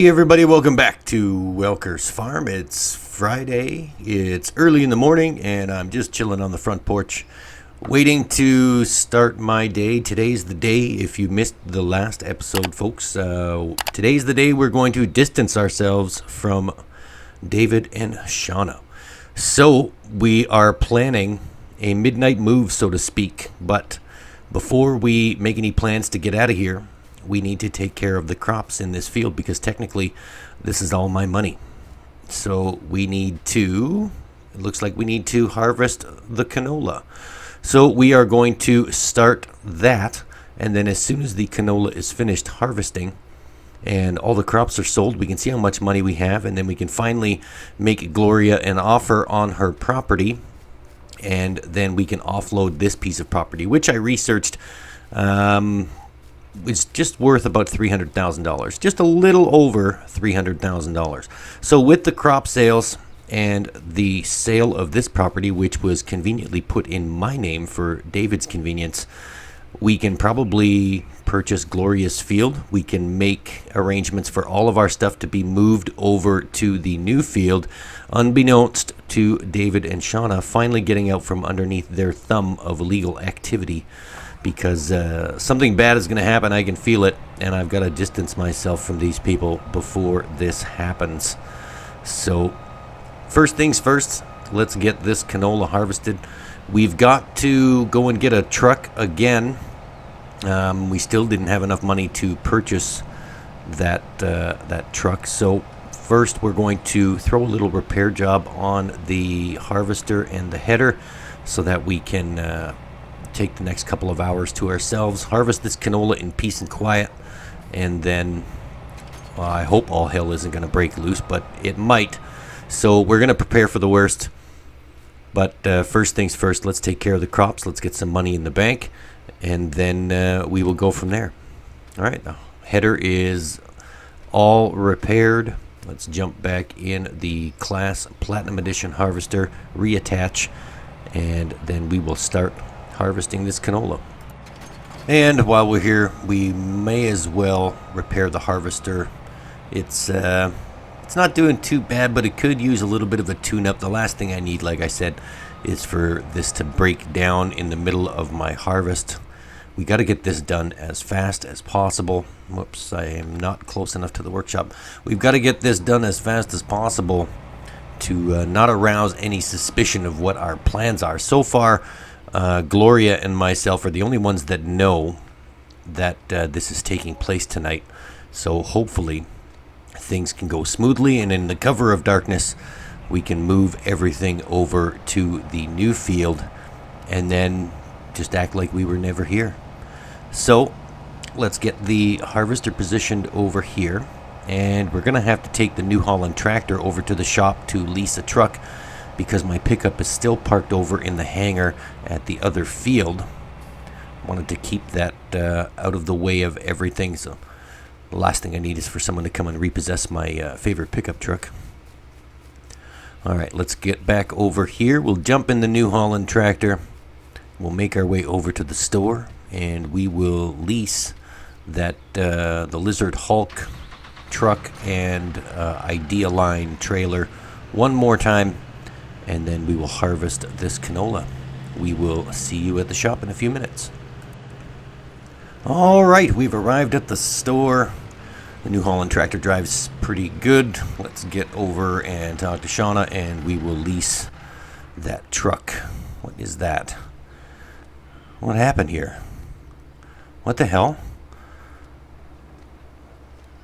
Hey everybody, welcome back to Welker's Farm. It's Friday, it's early in the morning, and I'm just chilling on the front porch waiting to start my day. Today's the day, if you missed the last episode, folks, today's the day we're going to distance ourselves from David and Shauna. So we are planning a midnight move, so to speak, but before we make any plans to get out of here, we need to take care of the crops in this field because technically this is all my money. So we need to, it looks like we need to harvest the canola. So we are going to start that, and then as soon as the canola is finished harvesting and all the crops are sold, we can see how much money we have, and then we can finally make Gloria an offer on her property, and then we can offload this piece of property, which I researched. It's just worth about $300,000, just a little over $300,000. So with the crop sales and the sale of this property, which was conveniently put in my name for David's convenience, we can probably purchase Gloria's field. We can make arrangements for all of our stuff to be moved over to the new field, unbeknownst to David and Shauna, finally getting out from underneath their thumb of illegal activity. Because something bad is going to happen, I can feel it, and I've got to distance myself from these people before this happens. So, first things first, let's get this canola harvested. We've got to go and get a truck again. We still didn't have enough money to purchase that truck. So, first we're going to throw a little repair job on the harvester and the header so that we can take the next couple of hours to ourselves, harvest this canola in peace and quiet, and then I hope all hell isn't going to break loose, but it might. So we're going to prepare for the worst. But first things first, let's take care of the crops. Let's get some money in the bank, and then we will go from there. All right, the header is all repaired. Let's jump back in the Class Platinum Edition harvester, reattach, and then we will start harvesting this canola. And while we're here, we may as well repair the harvester. It's not doing too bad, but it could use a little bit of a tune-up. The last thing I need, like I said, is for this to break down in the middle of my harvest. We got to get this done as fast as possible. Whoops, I am not close enough to the workshop. We've got to get this done as fast as possible to not arouse any suspicion of what our plans are. So far, Gloria and myself are the only ones that know that this is taking place tonight. So hopefully things can go smoothly, and in the cover of darkness we can move everything over to the new field and then just act like we were never here. So let's get the harvester positioned over here, and we're going to have to take the New Holland tractor over to the shop to lease a truck, because my pickup is still parked over in the hangar at the other field. Wanted to keep that out of the way of everything, so the last thing I need is for someone to come and repossess my favorite pickup truck. Alright, let's get back over here. We'll jump in the New Holland tractor. We'll make our way over to the store, and we will lease that the Lizard Hulk truck and Idea Line trailer one more time, and then we will harvest this canola. We will see you at the shop in a few minutes. All right, we've arrived at the store. The New Holland tractor drives pretty good. Let's get over and talk to Shauna, and we will lease that truck. What is that? What happened here? What the hell?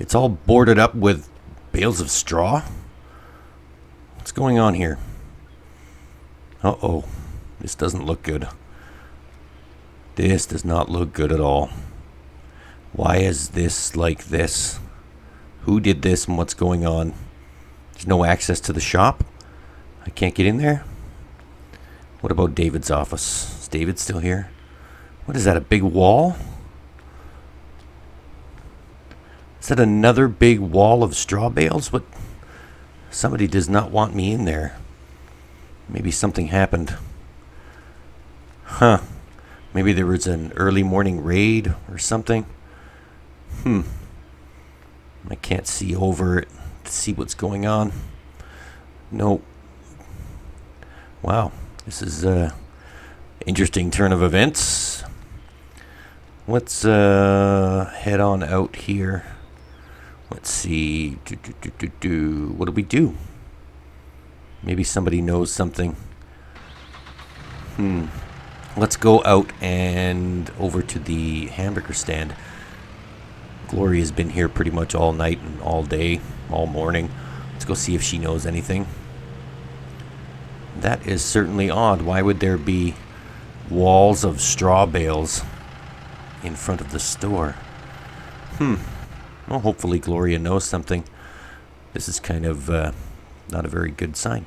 It's all boarded up with bales of straw? What's going on here? Uh-oh, this doesn't look good. This does not look good at all. Why is this like this? Who did this and what's going on? There's no access to the shop? I can't get in there? What about David's office? Is David still here? What is that, a big wall? Is that another big wall of straw bales? What? Somebody does not want me in there. Maybe something happened. Huh. Maybe there was an early morning raid or something. I can't see over it to see what's going on. No. Wow, this is a interesting turn of events. Let's head on out here. Let's see. What do we do? Maybe somebody knows something. Let's go out and over to the hamburger stand. Gloria's been here pretty much all night and all day, all morning. Let's go see if she knows anything. That is certainly odd. Why would there be walls of straw bales in front of the store? Well, hopefully Gloria knows something. This is kind of not a very good sign.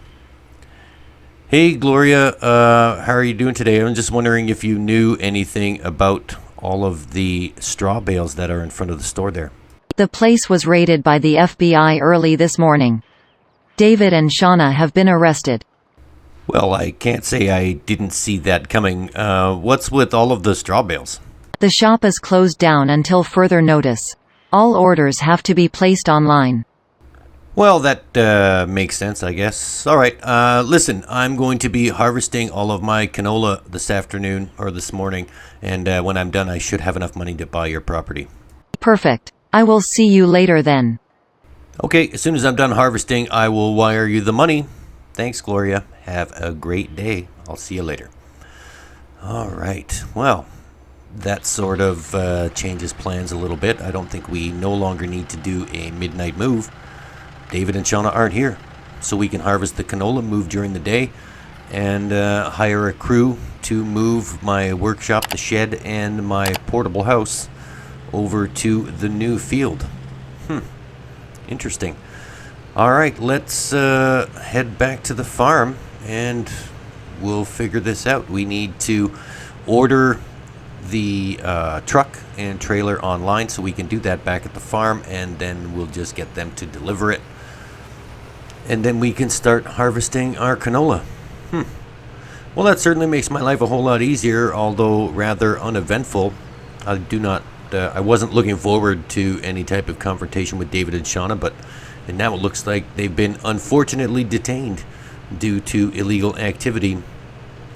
Hey, Gloria, how are you doing today? I'm just wondering if you knew anything about all of the straw bales that are in front of the store there. The place was raided by the FBI early this morning. David and Shauna have been arrested. Well, I can't say I didn't see that coming. What's with all of the straw bales? The shop is closed down until further notice. All orders have to be placed online. Well, that makes sense, I guess. All right, listen, I'm going to be harvesting all of my canola this afternoon or this morning, and when I'm done, I should have enough money to buy your property. Perfect. I will see you later then. Okay, as soon as I'm done harvesting, I will wire you the money. Thanks, Gloria. Have a great day. I'll see you later. All right, well, that sort of changes plans a little bit. I don't think we no longer need to do a midnight move. David and Shauna aren't here, so we can harvest the canola, move during the day, and hire a crew to move my workshop, the shed, and my portable house over to the new field. Interesting. All right, let's head back to the farm, and we'll figure this out. We need to order the truck and trailer online, so we can do that back at the farm, and then we'll just get them to deliver it. And then we can start harvesting our canola. Well, that certainly makes my life a whole lot easier, although rather uneventful. I wasn't looking forward to any type of confrontation with David and Shauna, but now it looks like they've been unfortunately detained due to illegal activity.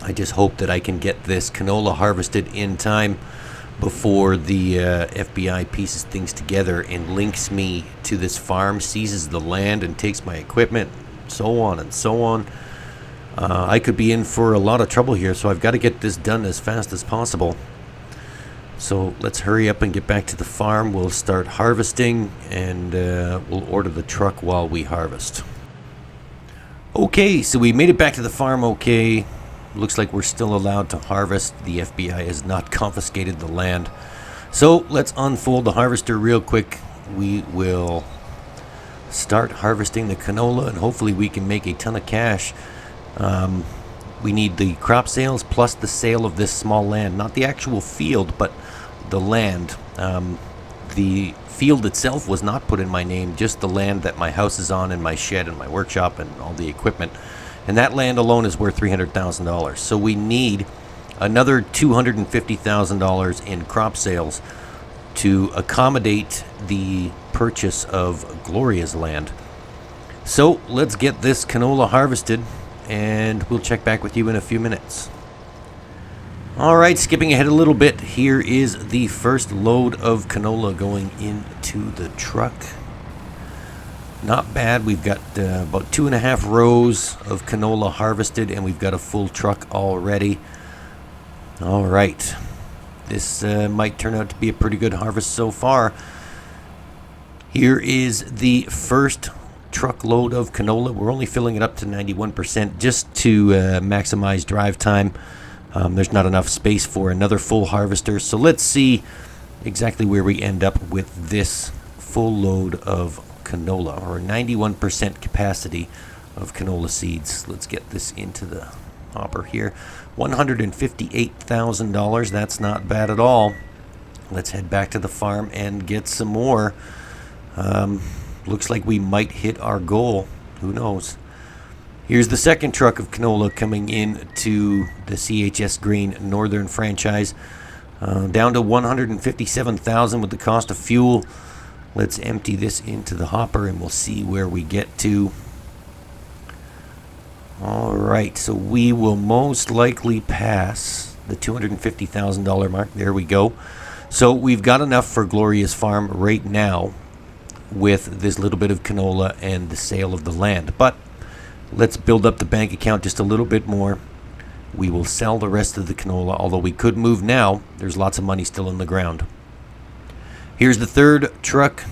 I just hope that I can get this canola harvested in time before the FBI pieces things together and links me to this farm, seizes the land, and takes my equipment, so on and so on. I could be in for a lot of trouble here, so I've got to get this done as fast as possible. So let's hurry up and get back to the farm. We'll start harvesting, and we'll order the truck while we harvest. Okay, so we made it back to the farm okay. Looks like we're still allowed to harvest. The FBI has not confiscated the land. So let's unfold the harvester real quick. We will start harvesting the canola, and hopefully we can make a ton of cash. We need the crop sales plus the sale of this small land. Not the actual field, but the land. The field itself was not put in my name, just the land that my house is on, and my shed and my workshop and all the equipment. And that land alone is worth $300,000. So we need another $250,000 in crop sales to accommodate the purchase of Gloria's land. So let's get this canola harvested, and we'll check back with you in a few minutes. All right, skipping ahead a little bit, here is the first load of canola going into the truck. Not bad. We've got about 2.5 rows of canola harvested, and we've got a full truck already. All right. This might turn out to be a pretty good harvest so far. Here is the first truckload of canola. We're only filling it up to 91% just to maximize drive time. There's not enough space for another full harvester. So let's see exactly where we end up with this full load of canola, or 91% capacity of canola seeds. Let's get this into the hopper here. $158,000. That's not bad at all. Let's head back to the farm and get some more. Looks like we might hit our goal. Who knows? Here's the second truck of canola coming in to the CHS Green Northern franchise. Down to $157,000 with the cost of fuel. Let's empty this into the hopper and we'll see where we get to. Alright, so we will most likely pass the $250,000 mark. There we go. So we've got enough for Gloria's farm right now with this little bit of canola and the sale of the land. But let's build up the bank account just a little bit more. We will sell the rest of the canola, although we could move now. There's lots of money still in the ground. Here's the third truck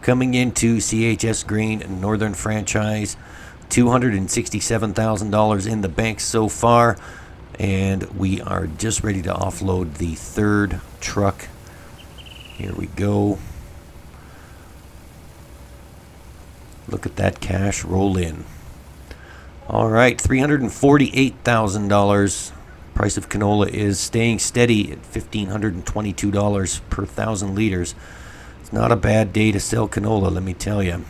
coming into CHS Grain Northern Franchise. $267,000 in the bank so far. And we are just ready to offload the third truck. Here we go. Look at that cash roll in. All right, $348,000. Price of canola is staying steady at $1,522 per 1,000 liters. It's not a bad day to sell canola, let me tell you.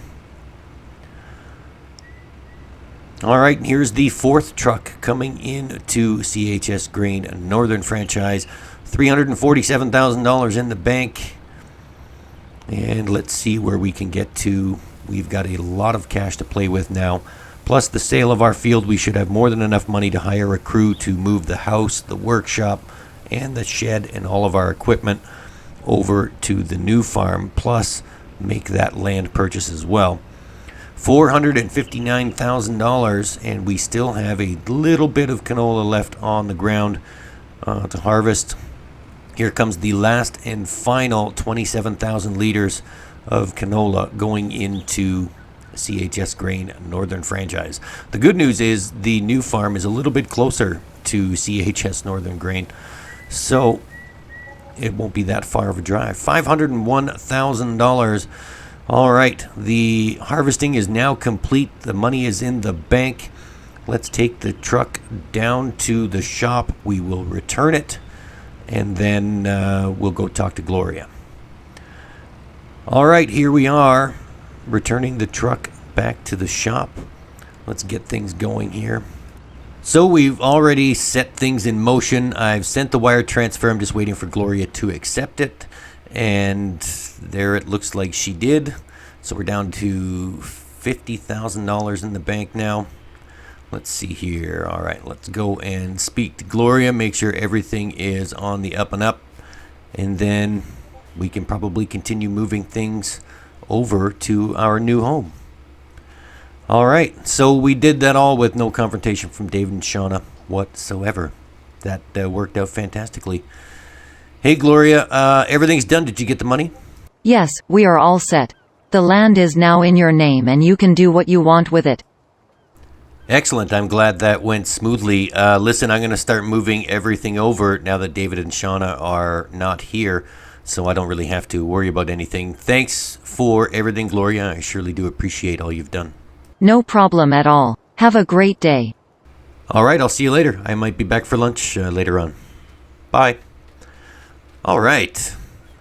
All right, here's the fourth truck coming in to CHS Grain Northern Franchise. $347,000 in the bank. And let's see where we can get to. We've got a lot of cash to play with now. Plus the sale of our field, we should have more than enough money to hire a crew to move the house, the workshop, and the shed and all of our equipment over to the new farm, plus make that land purchase as well. $459,000, and we still have a little bit of canola left on the ground to harvest. Here comes the last and final 27,000 liters of canola going into CHS Grain Northern Franchise. The good news is the new farm is a little bit closer to CHS Northern Grain, so it won't be that far of a drive. $501,000. All right, the harvesting is now complete. The money is in the bank. Let's take the truck down to the shop. We will return it, and then we'll go talk to Gloria. All right, here we are, returning the truck back to the shop. Let's get things going here. So we've already set things in motion. I've sent the wire transfer. I'm just waiting for Gloria to accept it. And there it looks like she did. So we're down to $50,000 in the bank now. Let's see here. All right, let's go and speak to Gloria, make sure everything is on the up and up. And then we can probably continue moving things over to our new home. All right, so we did that all with no confrontation from David and Shauna whatsoever. That worked out fantastically. Hey, Gloria, everything's done. Did you get the money? Yes, we are all set. The land is now in your name and you can do what you want with it. Excellent. I'm glad that went smoothly. Listen, I'm going to start moving everything over now that David and Shauna are not here, so I don't really have to worry about anything. Thanks for everything, Gloria. I surely do appreciate all you've done. No problem at all. Have a great day. All right, I'll see you later. I might be back for lunch later on. Bye. All right.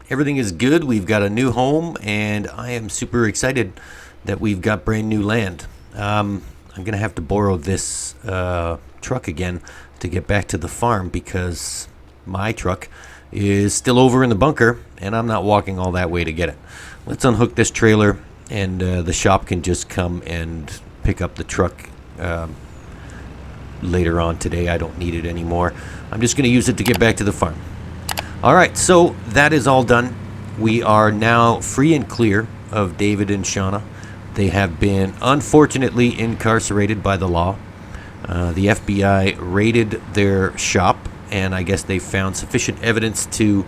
Everything is good. We've got a new home, and I am super excited that we've got brand new land. I'm going to have to borrow this truck again to get back to the farm because my truck is still over in the bunker, and I'm not walking all that way to get it. Let's unhook this trailer, and the shop can just come and pick up the truck later on today. I don't need it anymore. I'm just going to use it to get back to the farm. All right, so that is all done. We are now free and clear of David and Shauna. They have been unfortunately incarcerated by the law. The FBI raided their shop, and I guess they found sufficient evidence to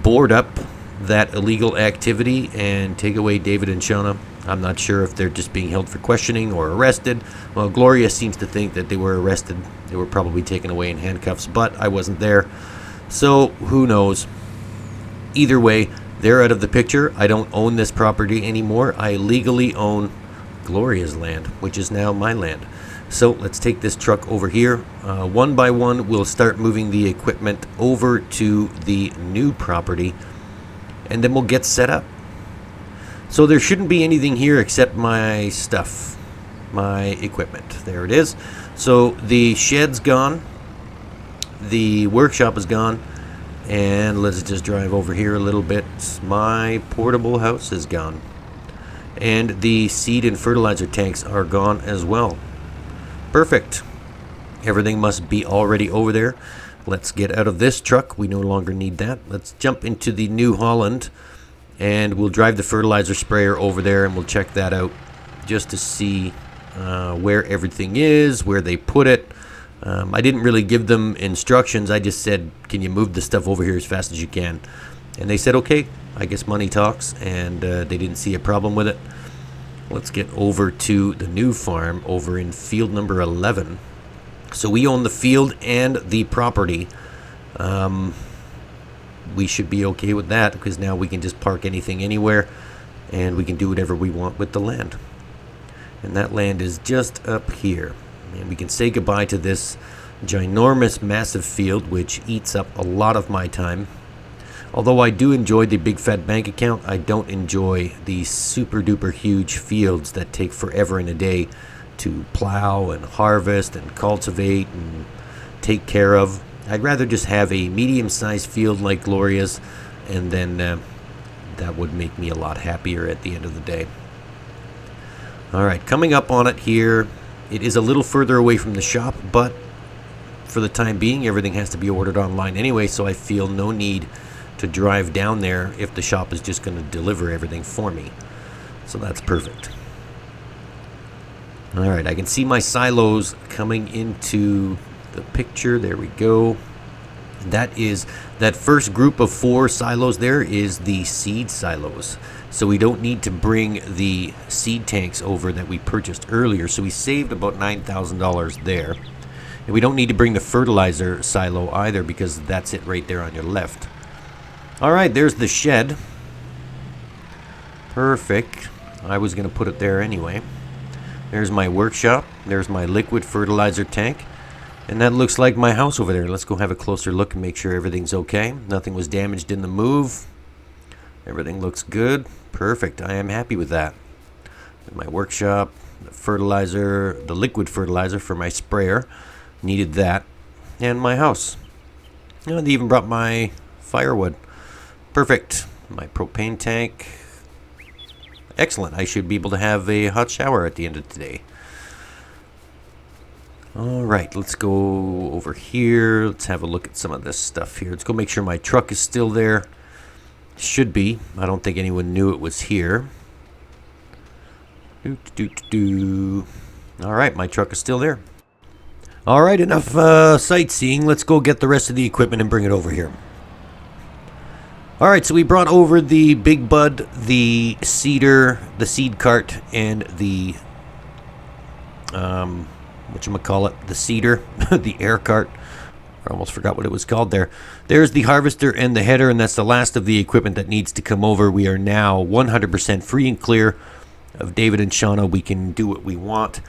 board up that illegal activity and take away David and Shauna. I'm not sure if they're just being held for questioning or arrested. Well, Gloria seems to think that they were arrested. They were probably taken away in handcuffs, but I wasn't there. So who knows? Either way, they're out of the picture. I don't own this property anymore. I legally own Gloria's land, which is now my land. So let's take this truck over here. One by one, we'll start moving the equipment over to the new property, and then we'll get set up. So there shouldn't be anything here except my stuff, my equipment. There it is. So the shed's gone. The workshop is gone. And let's just drive over here a little bit. My portable house is gone. And the seed and fertilizer tanks are gone as well. Perfect. Everything must be already over there. Let's get out of this truck. We no longer need that. Let's jump into the New Holland. And we'll drive the fertilizer sprayer over there and we'll check that out just to see where everything is, where they put it. I didn't really give them instructions. I just said, can you move the stuff over here as fast as you can? And they said, okay. I guess money talks, and they didn't see a problem with it. Let's get over to the new farm over in field number 11. So we own the field and the property. We should be okay with that because now we can just park anything anywhere and we can do whatever we want with the land. And that land is just up here. And we can say goodbye to this ginormous, massive field which eats up a lot of my time. Although I do enjoy the big fat bank account, I don't enjoy these super duper huge fields that take forever and a day to plow and harvest and cultivate and take care of. I'd rather just have a medium-sized field like Gloria's, and then that would make me a lot happier at the end of the day. Alright, coming up on it here, it is a little further away from the shop, but for the time being, everything has to be ordered online anyway, so I feel no need to drive down there if the shop is just going to deliver everything for me. So that's perfect. Alright, I can see my silos coming into the picture. There we go. That first group of 4 silos there is the seed silos. So we don't need to bring the seed tanks over that we purchased earlier. So we saved about $9,000 there. And we don't need to bring the fertilizer silo either because that's it right there on your left. Alright, there's the shed. Perfect. I was going to put it there anyway. There's my workshop. There's my liquid fertilizer tank. And that looks like my house over there. Let's go have a closer look and make sure everything's okay. Nothing was damaged in the move. Everything looks good. Perfect. I am happy with that. My workshop, the fertilizer, the liquid fertilizer for my sprayer. Needed that. And my house. And they even brought my firewood. Perfect. My propane tank. Excellent. I should be able to have a hot shower at the end of today. Alright, let's go over here. Let's have a look at some of this stuff here. Let's go make sure my truck is still there. Should be. I don't think anyone knew it was here. Alright, my truck is still there. Alright, enough sightseeing. Let's go get the rest of the equipment and bring it over here. Alright, so we brought over the Big Bud, the Cedar, the seed cart, and the, whatchamacallit, the Cedar, the air cart. I almost forgot what it was called there. There's the harvester and the header, and that's the last of the equipment that needs to come over. We are now 100% free and clear of David and Shauna. We can do what we want.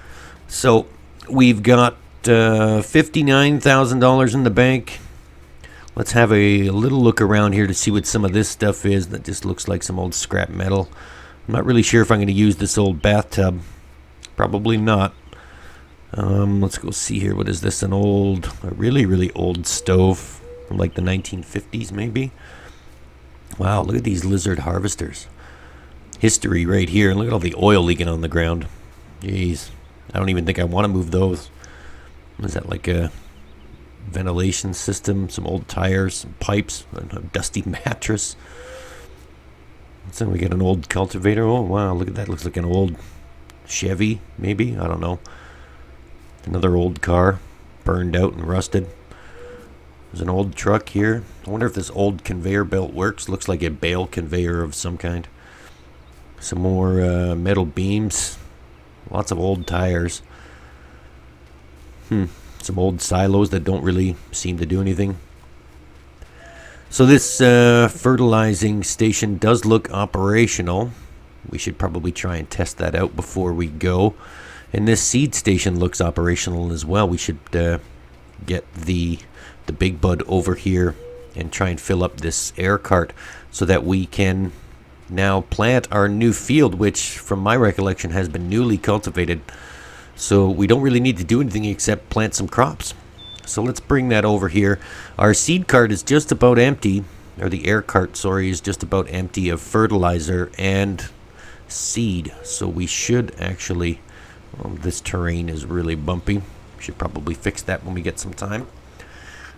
So we've got $59,000 in the bank. Let's have a little look around here to see what some of this stuff is. That just looks like some old scrap metal. I'm not really sure if I'm going to use this old bathtub. Probably not. Let's go see here. What is this? A really, really old stove from like the 1950s maybe. Wow, look at these lizard harvesters. History right here. And look at all the oil leaking on the ground. Jeez. I don't even think I want to move those. Is that like a ventilation system, some old tires, some pipes, a dusty mattress? So we got an old cultivator. Oh wow, look at that. Looks like an old Chevy maybe, I don't know. Another old car, burned out and rusted. There's an old truck here. I wonder if this old conveyor belt works. Looks like a bale conveyor of some kind. Some more metal beams. Lots of old tires. Some old silos that don't really seem to do anything. So this fertilizing station does look operational. We should probably try and test that out before we go. And this seed station looks operational as well. We should get the Big Bud over here and try and fill up this air cart so that we can now plant our new field, which from my recollection has been newly cultivated. So we don't really need to do anything except plant some crops. So let's bring that over here. Our seed cart is just about empty, or the air cart, sorry, is just about empty of fertilizer and seed. So we should actually, this terrain is really bumpy. Should probably fix that when we get some time.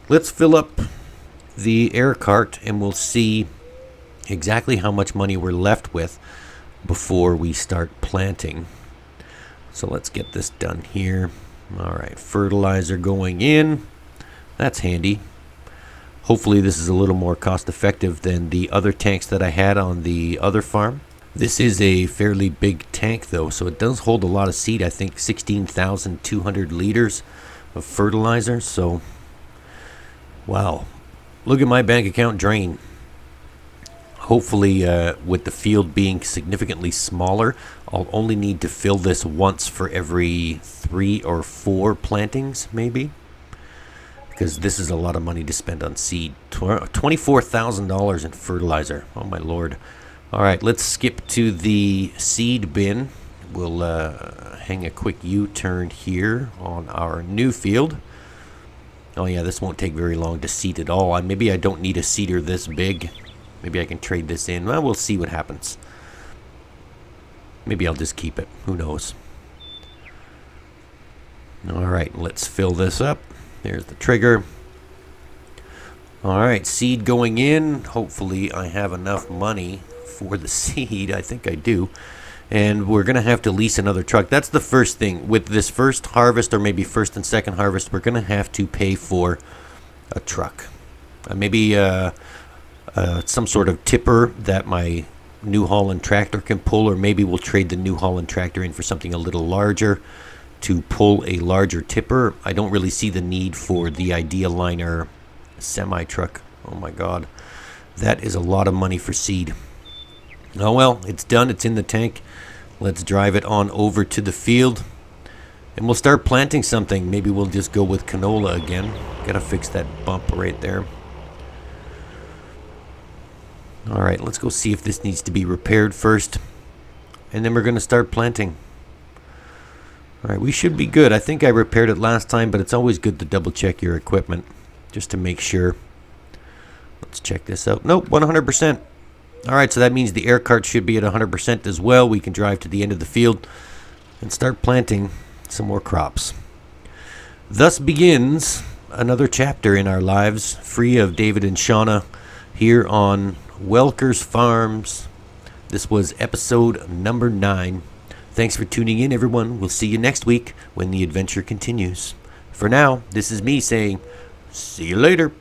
Let's fill up the air cart and we'll see exactly how much money we're left with before we start planting. So let's get this done here. All right, fertilizer going in. That's handy. Hopefully this is a little more cost effective than the other tanks that I had on the other farm. This is a fairly big tank though, so it does hold a lot of seed. I think 16,200 liters of fertilizer. So, wow. Look at my bank account drain. Hopefully, with the field being significantly smaller, I'll only need to fill this once for every 3 or 4 plantings, maybe. Because this is a lot of money to spend on seed. $24,000 in fertilizer. Oh, my Lord. All right, let's skip to the seed bin. We'll hang a quick U-turn here on our new field. Oh, yeah, this won't take very long to seed it all. Maybe I don't need a seeder this big. Maybe I can trade this in. Well, we'll see what happens. Maybe I'll just keep it. Who knows? All right, let's fill this up. There's the trigger. All right, seed going in. Hopefully I have enough money for the seed. I think I do. And we're going to have to lease another truck. That's the first thing. With this first harvest, or maybe first and second harvest, we're going to have to pay for a truck. Maybe some sort of tipper that my New Holland tractor can pull, or maybe we'll trade the New Holland tractor in for something a little larger to pull a larger tipper. I don't really see the need for the Idealiner semi-truck. Oh my God. That is a lot of money for seed. Oh well, it's done. It's in the tank. Let's drive it on over to the field and we'll start planting something. Maybe we'll just go with canola again. Gotta fix that bump right there. All right, let's go see if this needs to be repaired first, and then we're going to start planting. All right, we should be good. I think I repaired it last time, but it's always good to double check your equipment just to make sure. Let's check this out. Nope, 100%. All right, so that means the air cart should be at 100% as well. We can drive to the end of the field and start planting some more crops. Thus begins another chapter in our lives, free of David and Shauna, here on Welker's Farms. This was episode number 9. Thanks for tuning in, everyone. We'll see you next week when the adventure continues. For now, this is me saying, see you later.